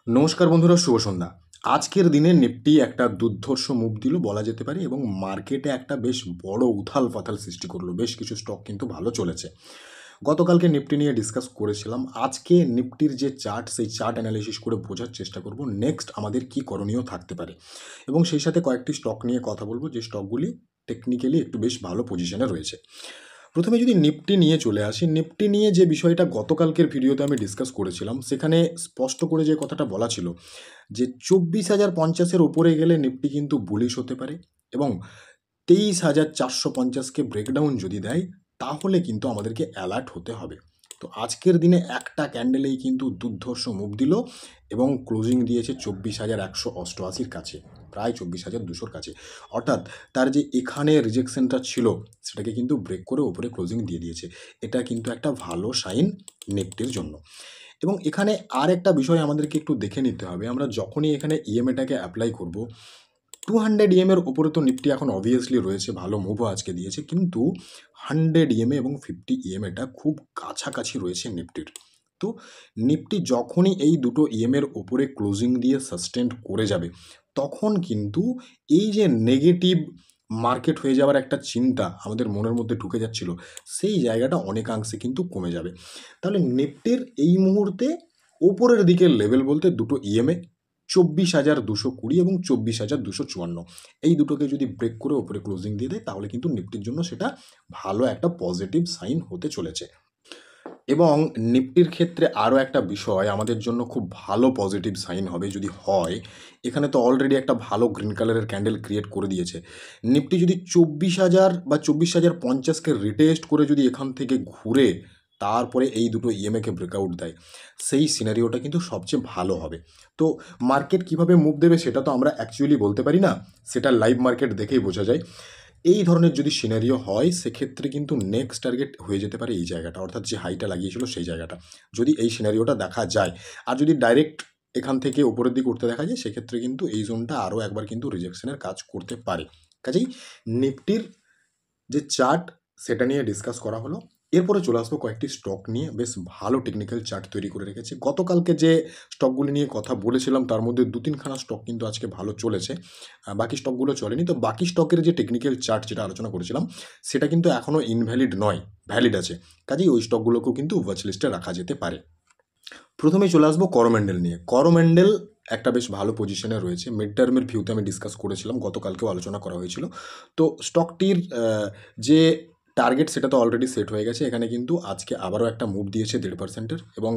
নমস্কার বন্ধুরা, শুভ সন্ধ্যা। আজকের দিনে নিফটি একটা দুর্ধর্ষ মুভ দিল বলা যেতে পারে এবং মার্কেটে একটা বেশ বড় উথাল-পাথাল সৃষ্টি করলো। বেশ কিছু স্টক কিন্তু ভালো চলেছে। গতকালকে নিফটি নিয়ে ডিসকাস করেছিলাম। আজকে নিফটির যে চার্ট, সেই চার্ট অ্যানালিসিস করে বোঝার চেষ্টা করব নেক্সট আমাদের কী করণীয় থাকতে পারে এবং সেই সাথে কয়েকটি স্টক নিয়ে কথা বলব যে স্টকগুলি টেকনিক্যালি একটু বেশ ভালো পজিশনে রয়েছে। প্রথমে যদি নিফটি নিয়ে চলে আসি, নিফটি নিয়ে যে বিষয়টা গতকালকের ভিডিওতে আমি ডিসকাস করেছিলাম, সেখানে স্পষ্ট করে যে কথাটা বলা ছিল যে 24,050-এর উপরে গেলে নিফটি কিন্তু বুলিশ হতে পারে এবং 23,450-কে ব্রেকডাউন যদি দেয় তাহলে কিন্তু আমাদেরকে অ্যালার্ট হতে হবে। তো আজকের দিনে একটা ক্যান্ডেলেই কিন্তু দুর্ধর্ষ মুভ দিল এবং ক্লোজিং দিয়েছে 24,188-র কাছে, প্রায় 24,200-র কাছে। অর্থাৎ তার যে এখানে রিজেকশনটা ছিল সেটাকে কিন্তু ব্রেক করে ওপরে ক্লোজিং দিয়ে দিয়েছে। এটা কিন্তু একটা ভালো সাইন নিফটির জন্য। এবং এখানে আর একটা বিষয় আমাদেরকে একটু দেখে নিতে হবে, আমরা যখনই এখানে ইএমএটাকে অ্যাপ্লাই করব, 200 ইএমের ওপরে তো নিফটি এখন অবভিয়াসলি রয়েছে, ভালো মুভও আজকে দিয়েছে, কিন্তু 100 ইএমএ এবং 50 ইএমএটা খুব কাছাকাছি রয়েছে নিফটির। তো নিফটি যখনই এই দুটো ইএমের ওপরে ক্লোজিং দিয়ে সাস্টেন্ড করে যাবে, তখন কিন্তু এই যে নেগেটিভ মার্কেট হয়ে যাওয়ার একটা চিন্তা আমাদের মনের মধ্যে ঢুকে যাচ্ছিল, সেই জায়গাটা অনেকাংশে কিন্তু কমে যাবে। তাহলে নিফটির এই মুহূর্তে ওপরের দিকের লেভেল বলতে দুটো ইএমএ 24,220 এবং 24,254, এই দুটোকে যদি ব্রেক করে ওপরে ক্লোজিং দিয়ে দেয় তাহলে কিন্তু নিফটির জন্য সেটা ভালো একটা পজিটিভ সাইন হতে চলেছে। এবং নিফটির ক্ষেত্রে আরও একটা বিষয় আমাদের জন্য খুব ভালো পজিটিভ সাইন হবে যদি হয়, এখানে তো অলরেডি একটা ভালো গ্রিন কালারের ক্যান্ডেল ক্রিয়েট করে দিয়েছে। নিফটি যদি 24,000 বা 24,050-কে রিটেস্ট করে যদি এখান থেকে ঘুরে তারপরে এই দুটো ইএমএকে ব্রেকআউট দেয়, সেই সিনারিওটা কিন্তু সবচেয়ে ভালো হবে। তো মার্কেট কিভাবে মুভ দেবে সেটা তো আমরা অ্যাকচুয়ালি বলতে পারি না, সেটা লাইভ মার্কেট দেখেই বোঝা যায়। এই ধরনের যদি সিনারিও হয় সেক্ষেত্রে কিন্তু নেক্সট টার্গেট হয়ে যেতে পারে এই জায়গাটা, অর্থাৎ যে হাইটা লাগিয়েছিল সেই জায়গাটা, যদি এই সিনারিওটা দেখা যায়। আর যদি ডাইরেক্ট এখান থেকে উপরের দিকে উঠতে দেখা যায় সেক্ষেত্রে কিন্তু এই জোনটা আরও একবার কিন্তু রিজেকশনের কাজ করতে পারে। কাজেই নিফটির যে চার্ট সেটা নিয়ে ডিসকাস করা হলো। এরপরে চলে আসবো কয়েকটি স্টক নিয়ে, বেশ ভালো টেকনিক্যাল চার্ট তৈরি করে রেখেছি। গতকালকে যে স্টকগুলি নিয়ে কথা বলেছিলাম তার মধ্যে 2-3খানা স্টক কিন্তু আজকে ভালো চলেছে, বাকি স্টকগুলো চলেনি। তো বাকি স্টকের যে টেকনিক্যাল চার্ট যেটা আলোচনা করেছিলাম সেটা কিন্তু এখনও ইনভ্যালিড নয়, ভ্যালিড আছে। কাজেই ওই স্টকগুলোকেও কিন্তু ওয়াচ লিস্টে রাখা যেতে পারে। প্রথমেই চলে আসবো করোম্যান্ডেল নিয়ে। করোম্যান্ডেল একটা বেশ ভালো পজিশনে রয়েছে, মিড টার্মের ভিউতে আমি ডিসকাস করেছিলাম, গতকালকেও আলোচনা করা হয়েছিল। তো স্টকটির যে টার্গেট সেটা তো অলরেডি সেট হয়ে গেছে। এখানে কিন্তু আজকে আবারও একটা মুভ দিয়েছে 1.5%-এর এবং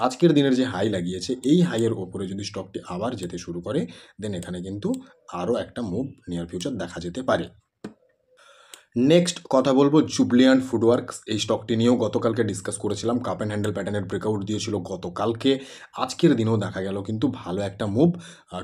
আজকের দিনের যে হাই লাগিয়েছে এই হাইয়ের ওপরে যদি স্টকটি আবার যেতে শুরু করে দেন এখানে কিন্তু আরও একটা মুভ নিয়ার ফিউচার দেখা যেতে পারে। নেক্সট কথা বলবো জুবলিয়ান্ট ফুডওয়ার্কস। এই স্টকটি নিয়েও গতকালকে ডিসকাস করেছিলাম, কাপ অ্যান্ড হ্যান্ডেল প্যাটার্নের ব্রেকআউট দিয়েছিল গতকালকে, আজকের দিনেও দেখা গেল কিন্তু ভালো একটা মুভ,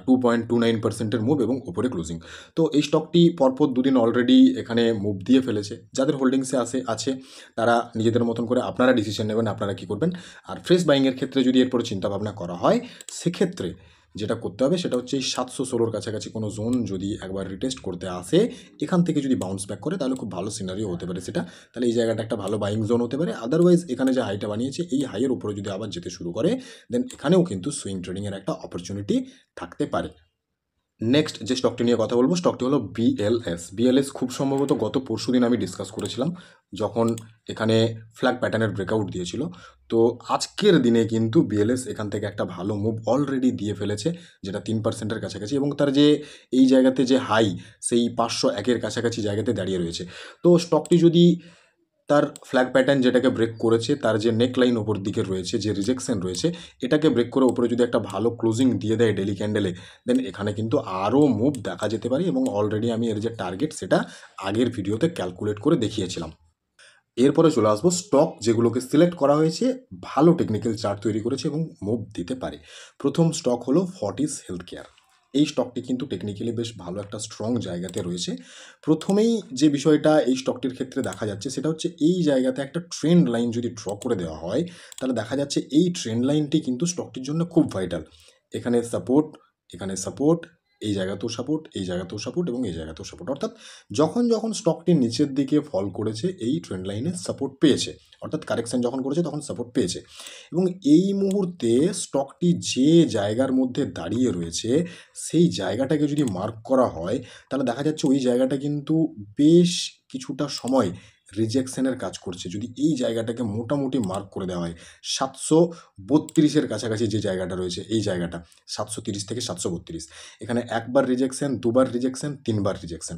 2.29%-এর মুভ এবং ওপরে ক্লোজিং। তো এই স্টকটি পরপর দুদিন অলরেডি এখানে মুভ দিয়ে ফেলেছে। যাদের হোল্ডিংসে আছে তারা নিজেদের মতন করে আপনারা ডিসিশন নেবেন আপনারা কী করবেন। আর ফ্রেশ বাইংয়ের ক্ষেত্রে যদি এরপরে চিন্তাভাবনা করা হয় সেক্ষেত্রে যেটা করতে হবে সেটা হচ্ছে এই 716-র কাছাকাছি কোনো জোন যদি একবার রিটেস্ট করতে আসে, এখান থেকে যদি বাউন্স ব্যাক করে তাহলে খুব ভালো সিনারিও হতে পারে সেটা, তাহলে এই জায়গাটা একটা ভালো বাইং জোন হতে পারে। আদারওয়াইজ এখানে যে হাইটা বানিয়েছে এই হাইয়ের উপরে যদি আবার যেতে শুরু করে দেন এখানেও কিন্তু সুইং ট্রেডিংয়ের একটা অপরচুনিটি থাকতে পারে। নেক্সট যে স্টকটি নিয়ে কথা বলবো স্টকটি হলো বিএলএস। বিএলএস খুব সম্ভবত গত পরশুদিন আমি ডিসকাস করেছিলাম যখন এখানে ফ্ল্যাগ প্যাটার্নের ব্রেকআউট দিয়েছিল। তো আজকের দিনে কিন্তু বিএলএস এখান থেকে একটা ভালো মুভ অলরেডি দিয়ে ফেলেছে, যেটা 3%-এর কাছাকাছি এবং তার যে এই জায়গাতে যে হাই সেই 501-এর কাছাকাছি জায়গাতে দাঁড়িয়ে রয়েছে। তো স্টকটি যদি তার ফ্ল্যাগ প্যাটার্ন যেটাকে ব্রেক করেছে, তার যে নেক লাইন ওপর দিকে রয়েছে, যে রিজেকশন রয়েছে, এটাকে ব্রেক করে ওপরে যদি একটা ভালো ক্লোজিং দিয়ে দেয় ডেলি ক্যান্ডেলে দেন এখানে কিন্তু আরও মুভ দেখা যেতে পারে এবং অলরেডি আমি এর যে টার্গেট সেটা আগের ভিডিওতে ক্যালকুলেট করে দেখিয়েছিলাম। এরপরে চলে আসবো স্টক যেগুলোকে সিলেক্ট করা হয়েছে, ভালো টেকনিক্যাল চার্ট তৈরি করেছে এবং মুভ দিতে পারে। প্রথম স্টক হলো ফর্টিস হেলথ কেয়ার। এই স্টকটি কিন্তু টেকনিক্যালি বেশ ভালো একটা স্ট্রং জায়গাতে রয়েছে। প্রথমেই যে বিষয়টা এই স্টকটির ক্ষেত্রে দেখা যাচ্ছে সেটা হচ্ছে এই জায়গাতে একটা ট্রেন্ড লাইন যদি ড্র করে দেওয়া হয় তাহলে দেখা যাচ্ছে এই ট্রেন্ড লাইনটি কিন্তু স্টকটির জন্য খুব ভাইটাল। এখানে সাপোর্ট, এখানে সাপোর্ট, এই জায়গাতেও সাপোর্ট, এই জায়গাতেও সাপোর্ট এবং এই জায়গাতেও সাপোর্ট। অর্থাৎ যখন যখন স্টকটি নিচের দিকে ফল করেছে এই ট্রেন্ড লাইনে সাপোর্ট পেয়েছে, অর্থাৎ কারেকশন যখন করেছে তখন সাপোর্ট পেয়েছে। এবং এই মুহূর্তে স্টকটি যে জায়গার মধ্যে দাঁড়িয়ে রয়েছে সেই জায়গাটাকে যদি মার্ক করা হয় তাহলে দেখা যাচ্ছে ওই জায়গাটা কিন্তু বেশ কিছুটা সময় রিজেকশনের কাজ করছে। যদি এই জায়গাটাকে মোটামুটি মার্ক করে দেওয়া হয় 732-এর কাছাকাছি যে জায়গাটা রয়েছে, এই জায়গাটা 730 থেকে 732, এখানে একবার রিজেকশন, দুবার রিজেকশন, তিনবার রিজেকশন।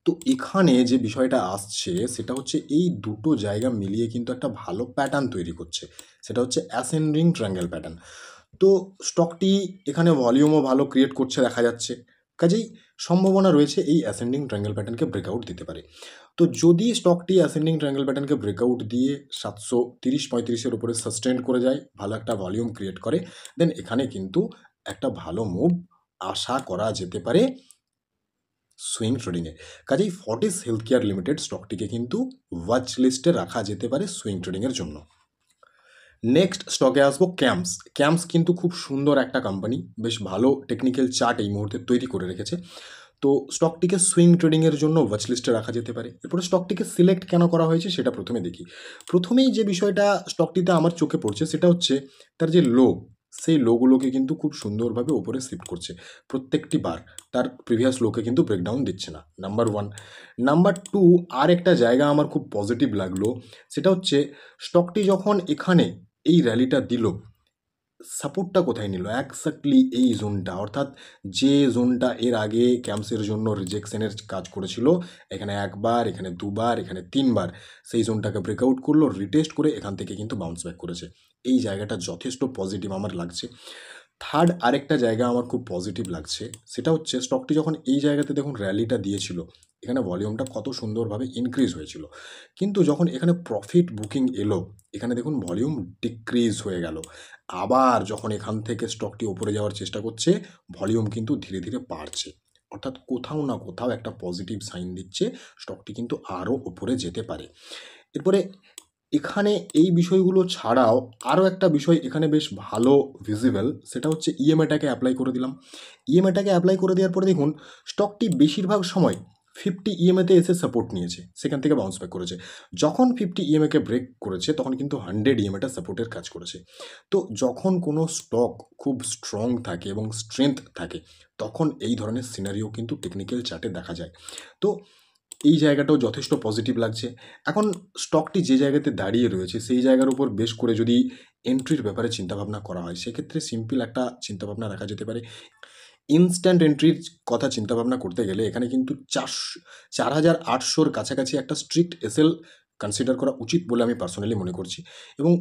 তো এখানে যে বিষয়টা আসছে সেটা হচ্ছে এই দুটো জায়গা মিলিয়ে কিন্তু একটা ভালো প্যাটার্ন তৈরি করছে, সেটা হচ্ছে অ্যাসেন্ডিং ট্রায়াঙ্গেল প্যাটার্ন। তো স্টকটি এখানে ভলিউমও ভালো ক্রিয়েট করছে দেখা যাচ্ছে, কাজেই সম্ভাবনা রয়েছে এই অ্যাসেন্ডিং ট্রায়াঙ্গেল প্যাটার্নকে ব্রেকআউট দিতে পারে। তো যদি স্টকটি অ্যাসেন্ডিং ট্রায়াঙ্গেল প্যাটার্নকে ব্রেকআউট দিয়ে 730-35-এর উপরে সাস্টেন করে যায়, ভালো একটা ভলিউম ক্রিয়েট করে, দেন এখানে কিন্তু একটা ভালো মুভ আশা করা যেতে পারে সুইং ট্রেডিংয়ে। কাজেই ফর্টিস হেলথ কেয়ার লিমিটেড স্টকটিকে কিন্তু ওয়াচ লিস্টে রাখা যেতে পারে সুইং ট্রেডিংয়ের জন্য। নেক্সট স্টকে আসবো ক্যাম্পস। ক্যাম্পস কিন্তু খুব সুন্দর একটা কোম্পানি, বেশ ভালো টেকনিক্যাল চার্ট এই মুহূর্তে তৈরি করে রেখেছে। তো স্টকটিকে সুইং ট্রেডিংয়ের জন্য ওয়াচ লিস্টে রাখা যেতে পারে। এরপরে স্টকটিকে সিলেক্ট কেন করা হয়েছে সেটা প্রথমে দেখি। প্রথমেই যে বিষয়টা স্টকটিতে আমার চোখে পড়ছে সেটা হচ্ছে তার যে লো, সেই লোগুলোকে কিন্তু খুব সুন্দরভাবে ওপরে শিফট করছে প্রত্যেকটি বার, তার প্রিভিয়াস লোকে কিন্তু ব্রেকডাউন দিচ্ছে না, নাম্বার 1। নাম্বার 2, আর একটা জায়গা আমার খুব পজিটিভ লাগলো, সেটা হচ্ছে স্টকটি যখন এখানে এই র্যালিটা দিল, সাপোর্টটা কোথায় নিল? এক্স্যাক্টলি এই জোনটা, অর্থাৎ যে জোনটা এর আগে ক্যাম্পসের জন্য রিজেকশনের কাজ করেছিল, এখানে একবার, এখানে দুবার, এখানে তিনবার, সেই জোনটাকে ব্রেকআউট করলো, রিটেস্ট করে এখান থেকে কিন্তু বাউন্স ব্যাক করেছে। এই জায়গাটা যথেষ্ট পজিটিভ আমার লাগছে। থার্ড আরেকটা জায়গা আমার খুব পজিটিভ লাগছে, সেটা হচ্ছে স্টকটি যখন এই জায়গাতে দেখুন র্যালিটা দিয়েছিল, এখানে ভলিউমটা কত সুন্দরভাবে ইনক্রিজ হয়েছিল, কিন্তু যখন এখানে প্রফিট বুকিং এলো এখানে দেখুন ভলিউম ডিক্রিজ হয়ে গেল। আবার যখন এখান থেকে স্টকটি উপরে যাওয়ার চেষ্টা করছে ভলিউম কিন্তু ধীরে ধীরে বাড়ছে, অর্থাৎ কোথাও না কোথাও একটা পজিটিভ সাইন দিচ্ছে স্টকটি কিন্তু আরও উপরে যেতে পারে। এরপরে এখানে এই বিষয়গুলো ছাড়াও আরও একটা বিষয় এখানে বেশ ভালো ভিজিবল, সেটা হচ্ছে ইএমআইটাকে অ্যাপ্লাই করে দিলাম। ইএমআইটাকে অ্যাপ্লাই করে দেওয়ার পরে দেখুন স্টকটি বেশিরভাগ সময় 50 ইএমএতে এসে সাপোর্ট নিয়েছে, সেখান থেকে বাউন্স ব্যাক করেছে। যখন 50 ইএমএকে ব্রেক করেছে তখন কিন্তু 100 ইএমএটা সাপোর্টের কাজ করেছে। তো যখন কোনো স্টক খুব স্ট্রং থাকে এবং স্ট্রেংথ থাকে তখন এই ধরনের সিনারিও কিন্তু টেকনিক্যাল চার্টে দেখা যায়। তো এই জায়গাটাও যথেষ্ট পজিটিভ লাগছে। এখন স্টকটি যে জায়গাতে দাঁড়িয়ে রয়েছে সেই জায়গার উপর বেশ করে যদি এন্ট্রির ব্যাপারে চিন্তাভাবনা করা হয় সেক্ষেত্রে সিম্পল একটা চিন্তাভাবনা রাখা যেতে পারে। ইনস্ট্যান্ট এন্ট্রির কথা চিন্তাভাবনা করতে গেলে এখানে কিন্তু 4800-র কাছাকাছি একটা স্ট্রিক্ট এসএল কনসিডার করা উচিত বলে আমি পার্সোনালি মনে করছি। এবং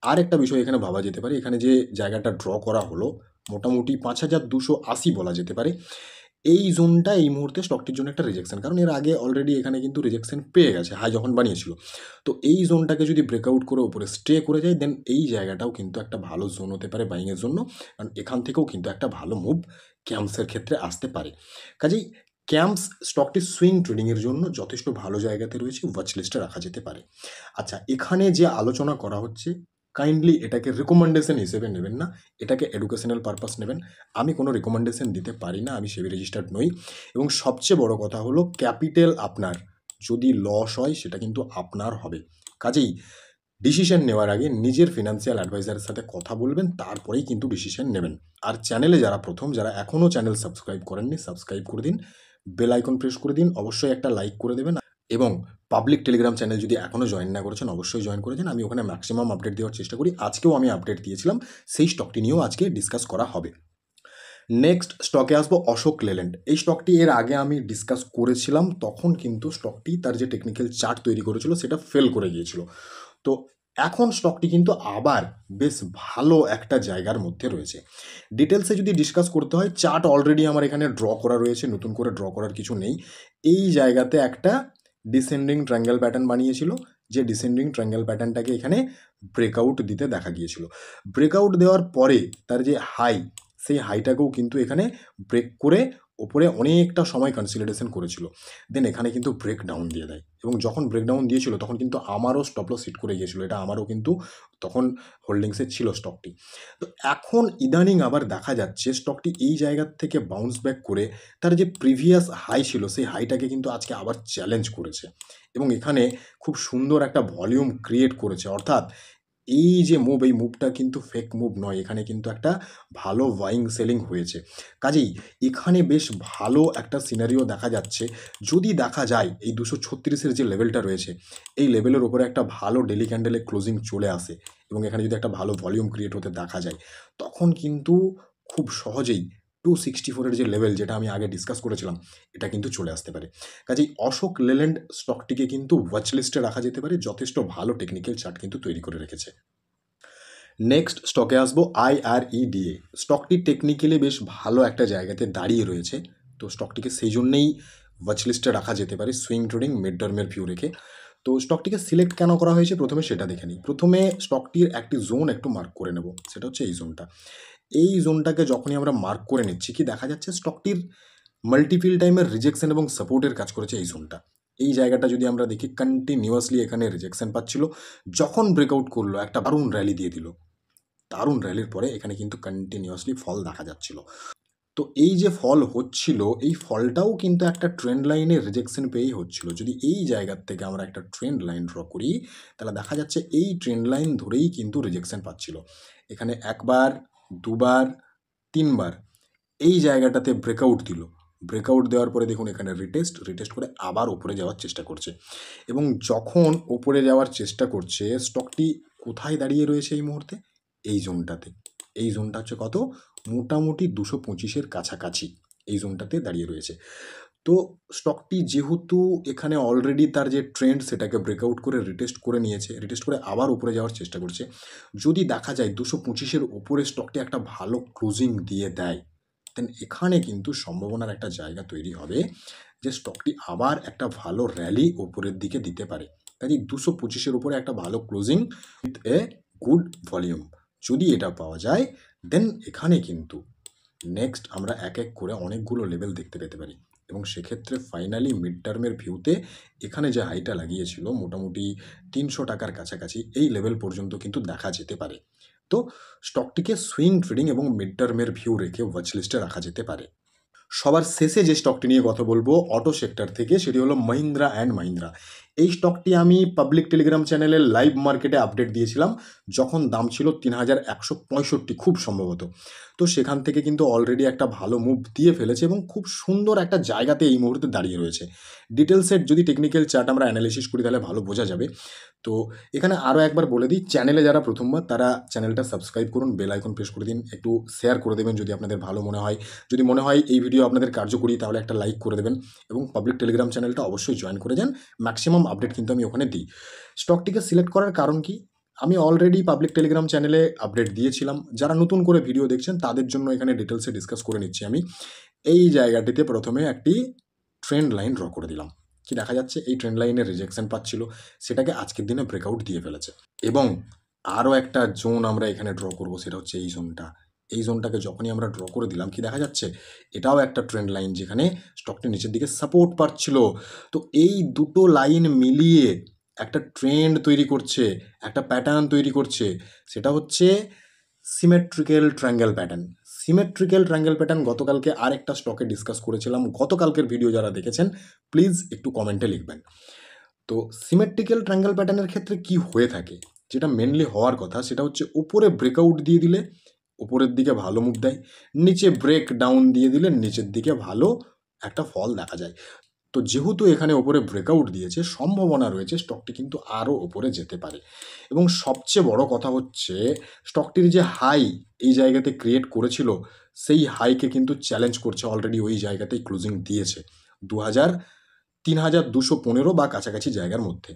আর একটা বিষয় এখানে ভাবা যেতে পারে, এখানে যে জায়গাটা ড্র করা হলো মোটামুটি 5280 বলা যেতে পারে, এই জোনটা এই মুহূর্তে স্টকটির জন্য একটা রিজেকশন, কারণ এর আগে অলরেডি এখানে কিন্তু রিজেকশন পেয়ে গেছে হাই যখন বানিয়েছিল। তো এই জোনটাকে যদি ব্রেকআউট করে উপরে স্টে করে যায় দেন এই জায়গাটাও কিন্তু একটা ভালো জোন হতে পারে বাইংয়ের জন্য, কারণ এখান থেকেও কিন্তু একটা ভালো মুভ ক্যাম্পসের ক্ষেত্রে আসতে পারে। কাজেই ক্যাম্পস স্টকটি সুইং ট্রেডিংয়ের জন্য যথেষ্ট ভালো জায়গাতে রয়েছে, ওয়াচ লিস্টে রাখা যেতে পারে। আচ্ছা, এখানে যে আলোচনা করা হচ্ছে কাইন্ডলি এটাকে রিকমেন্ডেশন হিসেবে নেবেন না, এটাকে এডুকেশনাল পারপাস নেবেন। আমি কোনো রিকমেন্ডেশন দিতে পারি না, আমি সেবি রেজিস্টার্ড নই। এবং সবচেয়ে বড় কথা হলো ক্যাপিটাল আপনার যদি লস হয় সেটা কিন্তু আপনার হবে। কাজেই ডিসিশন নেওয়ার আগে নিজের ফিনান্সিয়াল অ্যাডভাইজারের সাথে কথা বলবেন, তারপরেই কিন্তু ডিসিশন নেবেন। আর চ্যানেলে যারা প্রথম, যারা এখনও চ্যানেল সাবস্ক্রাইব করেননি সাবস্ক্রাইব করে দিন, বেল আইকন প্রেস করে দিন, অবশ্যই একটা লাইক করে দেবেন। এবং পাবলিক টেলিগ্রাম চ্যানেল যদি এখনও জয়েন না করেছেন অবশ্যই জয়েন করে দিন, আমি ওখানে ম্যাক্সিমাম আপডেট দেওয়ার চেষ্টা করি। আজকেও আমি আপডেট দিয়েছিলাম, সেই স্টকটি নিয়েও আজকে ডিসকাস করা হবে। নেক্সট স্টকে আসবো অশোক লেল্যান্ড। এই স্টকটি এর আগে আমি ডিসকাস করেছিলাম, তখন কিন্তু স্টকটি তার যে টেকনিক্যাল চার্ট তৈরি করেছিল সেটা ফেল করে গিয়েছিল। তো এখন স্টকটি কিন্তু আবার বেশ ভালো একটা জায়গার মধ্যে রয়েছে। ডিটেলসে যদি ডিসকাস করতে হয় চার্ট অলরেডি আমার এখানে ড্র করা রয়েছে, নতুন করে ড্র করার কিছু নেই। এই জায়গাতে একটা ডিসেন্ডিং ট্রায়াঙ্গেল প্যাটার্ন বানিয়েছিল, যে ডিসেন্ডিং ট্রায়াঙ্গেল প্যাটার্নটাকে এখানে ব্রেকআউট দিতে দেখা গিয়েছিল। ব্রেকআউট দেওয়ার পরে তার যে হাই, সেই হাইটাকেও কিন্তু এখানে ব্রেক করে ওপরে অনেকটা সময় কনসলিডেশন করেছিল, দেন এখানে কিন্তু ব্রেক ডাউন দিয়ে দেয়। এবং যখন ব্রেকডাউন দিয়েছিল তখন কিন্তু আমারও স্টপ লস হিট করে গিয়েছিল, এটা আমারও কিন্তু তখন হোল্ডিংসে ছিল স্টকটি। তো এখন ইদানিং আবার দেখা যাচ্ছে স্টকটি এই জায়গার থেকে বাউন্স ব্যাক করে তার যে প্রিভিয়াস হাই ছিল সেই হাইটাকে কিন্তু আজকে আবার চ্যালেঞ্জ করেছে এবং এখানে খুব সুন্দর একটা ভলিউম ক্রিয়েট করেছে। অর্থাৎ এই যে মুভ, এই মুভটা কিন্তু ফেক মুভ নয়, এখানে কিন্তু একটা ভালো বাইং সেলিং হয়েছে। কাজেই এখানে বেশ ভালো একটা সিনারিও দেখা যাচ্ছে। যদি দেখা যায় এই 236-এর যে লেভেলটা রয়েছে এই লেভেলের ওপরে একটা ভালো ডেলি ক্যান্ডেলে ক্লোজিং চলে আসে এবং এখানে যদি একটা ভালো ভলিউম ক্রিয়েট হতে দেখা যায়, তখন কিন্তু খুব সহজেই 264-এর যে লেভেল যেটা আমি আগে ডিসকাস করেছিলাম এটা কিন্তু চলে আসতে পারে। কাজেই অশোক লেল্যান্ড স্টকটিকে কিন্তু ওয়াচ লিস্টে রাখা যেতে পারে, যথেষ্ট ভালো টেকনিক্যাল চার্ট কিন্তু তৈরি করে রেখেছে। নেক্সট স্টকে আসবো IREDA। স্টকটি টেকনিক্যালি বেশ ভালো একটা জায়গাতে দাঁড়িয়ে রয়েছে, তো স্টকটিকে সেই জন্যেই ওয়াচ লিস্টে রাখা যেতে পারে সুইং ট্রেডিং মিড টার্মের ভিউ রেখে। তো স্টকটিকে সিলেক্ট কেন করা হয়েছে প্রথমে সেটা দেখে নিই। প্রথমে স্টকটির একটি জোন একটু মার্ক করে নেব, সেটা হচ্ছে এই জোনটা। এই জোনটাকে যখনই আমরা মার্ক করে নিচ্ছি কি দেখা যাচ্ছে স্টকটির মাল্টিপিল টাইমের রিজেকশন এবং সাপোর্টের কাজ করেছে এই জোনটা। এই জায়গাটা যদি আমরা দেখি কন্টিনিউয়াসলি এখানে রিজেকশন পাচ্ছিল, যখন ব্রেকআউট করলো একটা দারুণ র্যালি দিয়ে দিল, দারুণ র্যালির পরে এখানে কিন্তু কন্টিনিউয়াসলি ফল দেখা যাচ্ছিল। তো এই যে ফল হচ্ছিল এই ফলটাও কিন্তু একটা ট্রেন্ড লাইনে রিজেকশন পেয়েই হচ্ছিল। যদি এই জায়গার থেকে আমরা একটা ট্রেন্ড লাইন ড্র করি তাহলে দেখা যাচ্ছে এই ট্রেন্ড লাইন ধরেই কিন্তু রিজেকশন পাচ্ছিল। এখানে একবার, দুবার, তিনবার এই জায়গাটাতে ব্রেকআউট দিল, ব্রেকআউট দেওয়ার পরে দেখুন এখানে রিটেস্ট করে আবার ওপরে যাওয়ার চেষ্টা করছে এবং যখন ওপরে যাওয়ার চেষ্টা করছে স্টকটি কোথায় দাঁড়িয়ে রয়েছে এই মুহূর্তে? এই জোনটাতে। এই জোনটা হচ্ছে কত? মোটামুটি 225-এর কাছাকাছি এই জোনটাতে দাঁড়িয়ে রয়েছে। তো স্টকটি যেহেতু এখানে অলরেডি তার যে ট্রেন্ড সেটাকে ব্রেকআউট করে রিটেস্ট করে নিয়েছে, রিটেস্ট করে আবার উপরে যাওয়ার চেষ্টা করছে, যদি দেখা যায় 225-এর উপরে স্টকটি একটা ভালো ক্লোজিং দিয়ে দেয়, দেন এখানে কিন্তু সম্ভাবনার একটা জায়গা তৈরি হবে যে স্টকটি আবার একটা ভালো র্যালি ওপরের দিকে দিতে পারে। কাজে 225-এর উপরে একটা ভালো closing with a good volume যদি এটা পাওয়া যায়, দেন এখানে কিন্তু নেক্সট আমরা এক এক করে অনেকগুলো লেভেল দেখতে পেতে পারি এবং সেক্ষেত্রে ফাইনালি মিড টার্মের ভিউতে এখানে যে হাইটা লাগিয়েছিল মোটামুটি 300 টাকার কাছাকাছি এই লেভেল পর্যন্ত কিন্তু দেখা যেতে পারে। তো স্টকটিকে সুইং ট্রেডিং এবং মিড টার্মের ভিউ রেখে ওয়াচ লিস্টে রাখা যেতে পারে। সবার শেষে যে স্টকটি নিয়ে কথা বলবো অটো সেক্টর থেকে, সেটি হলো মহিন্দ্রা অ্যান্ড মহিন্দ্রা। এই স্টকটি আমি পাবলিক টেলিগ্রাম চ্যানেলে লাইভ মার্কেটে আপডেট দিয়েছিলাম যখন দাম ছিল 3165 খুব সম্ভবত। তো সেখান থেকে কিন্তু অলরেডি একটা ভালো মুভ দিয়ে ফেলেছে এবং খুব সুন্দর একটা জায়গাতে এই মুহূর্তে দাঁড়িয়ে রয়েছে। ডিটেলসের যদি টেকনিক্যাল চার্ট আমরা অ্যানালিসিস করি তাহলে ভালো বোঝা যাবে। তো এখানে আরও একবার বলে দিই, চ্যানেলে যারা প্রথমবার তারা চ্যানেলটা সাবস্ক্রাইব করুন, বেল আইকন প্রেস করে দিন, একটু শেয়ার করে দেবেন যদি আপনাদের ভালো মনে হয়। যদি মনে হয় এই ভিডিও আপনাদের কার্যকরী তাহলে একটা লাইক করে দেবেন এবং পাবলিক টেলিগ্রাম চ্যানেলটা অবশ্যই জয়েন করে যান। ম্যাক্সিমাম আপডেট কিন্তু আমি ওখানে দিই। স্টকটিকে সিলেক্ট করার কারণ কি? আমি অলরেডি পাবলিক টেলিগ্রাম চ্যানেলে আপডেট দিয়েছিলাম, যারা নতুন করে ভিডিও দেখছেন তাদের জন্য এখানে ডিটেলসে ডিসকাস করে নিচ্ছি আমি। এই জায়গাটিতে প্রথমে একটি ট্রেন্ড লাইন ড্র করে দিলাম। কি দেখা যাচ্ছে এই ট্রেন্ড লাইনে রিজেকশন পাচ্ছিল, সেটাকে আজকের দিনে ব্রেকআউট দিয়ে ফেলেছে এবং আরও একটা জোন আমরা এখানে ড্র করব, সেটা হচ্ছে এই জোনটা। এই জোনটাকে যখনই আমরা ড্র করে দিলাম কি দেখা যাচ্ছে এটাও একটা ট্রেন্ড লাইন যেখানে স্টকটি নিচের দিকে সাপোর্ট পাচ্ছিল। তো এই দুটো লাইন মিলিয়ে একটা ট্রেন্ড তৈরি করছে, একটা প্যাটার্ন তৈরি করছে, সেটা হচ্ছে symmetrical triangle pattern. Symmetrical triangle pattern গতকালকে আরেকটা স্টকে ডিসকাস করেছিলাম, গতকালকের ভিডিও যারা দেখেছেন প্লিজ একটু কমেন্টে লিখবেন। তো সিমেট্রিক্যাল ট্রায়াঙ্গেল প্যাটার্নের ক্ষেত্রে কি হয়ে থাকে, যেটা মেনলি হওয়ার কথা সেটা হচ্ছে উপরে ব্রেকআউট দিয়ে দিলে উপরের দিকে ভালো মুভ দেয়, নিচে ব্রেক ডাউন দিয়ে দিলে নিচের দিকে ভালো একটা ফল দেখা যায়। তো যেহেতু এখানে ওপরে ব্রেকআউট দিয়েছে সম্ভাবনা রয়েছে স্টকটি কিন্তু আরও ওপরে যেতে পারে এবং সবচেয়ে বড় কথা হচ্ছে স্টকটির যে হাই এই জায়গাতে ক্রিয়েট করেছিল সেই হাইকে কিন্তু চ্যালেঞ্জ করছে, অলরেডি ওই জায়গাতেই ক্লোজিং দিয়েছে 3215 বা কাছাকাছি জায়গার মধ্যে।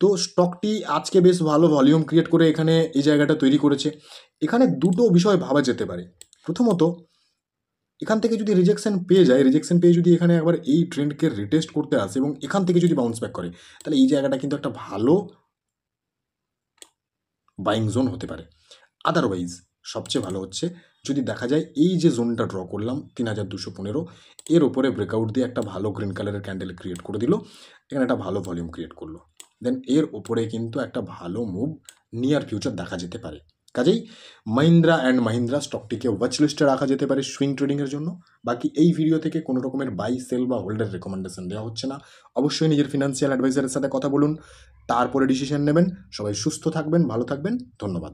তো স্টকটি আজকে বেশ ভালো ভলিউম ক্রিয়েট করে এখানে এই জায়গাটা তৈরি করেছে। এখানে দুটো বিষয় ভাবা যেতে পারে। প্রথমত এখান থেকে যদি রিজেকশন পেয়ে যায়, রিজেকশন পেয়ে যদি এখানে একবার এই ট্রেন্ডকে রিটেস্ট করতে আসে এবং এখান থেকে যদি বাউন্স ব্যাক করে তাহলে এই জায়গাটা কিন্তু একটা ভালো বাইং জোন হতে পারে। আদারওয়াইজ সবচেয়ে ভালো হচ্ছে যদি দেখা যায় এই যে জোনটা ড্র করলাম 3215 এর ওপরে ব্রেকআউট দিয়ে একটা ভালো গ্রিন কালারের ক্যান্ডেল ক্রিয়েট করে দিল, এখানে একটা ভালো ভলিউম ক্রিয়েট করলো, দেন এর ওপরে কিন্তু একটা ভালো মুভ নিয়ার ফিউচার দেখা যেতে পারে। কাজেই মাহিন্দ্রা অ্যান্ড মাহিন্দ্রা স্টকটিকে ওয়াচ লিস্টে রাখা যেতে পারে সুইং ট্রেডিংয়ের জন্য। বাকি এই ভিডিও থেকে কোনো রকমের বাই সেল বা হোল্ডের রেকমেন্ডেশন দেওয়া হচ্ছে না। অবশ্যই নিজের ফিনান্সিয়াল অ্যাডভাইজারের সাথে কথা বলুন, তারপরে ডিসিশন নেবেন। সবাই সুস্থ থাকবেন, ভালো থাকবেন, ধন্যবাদ।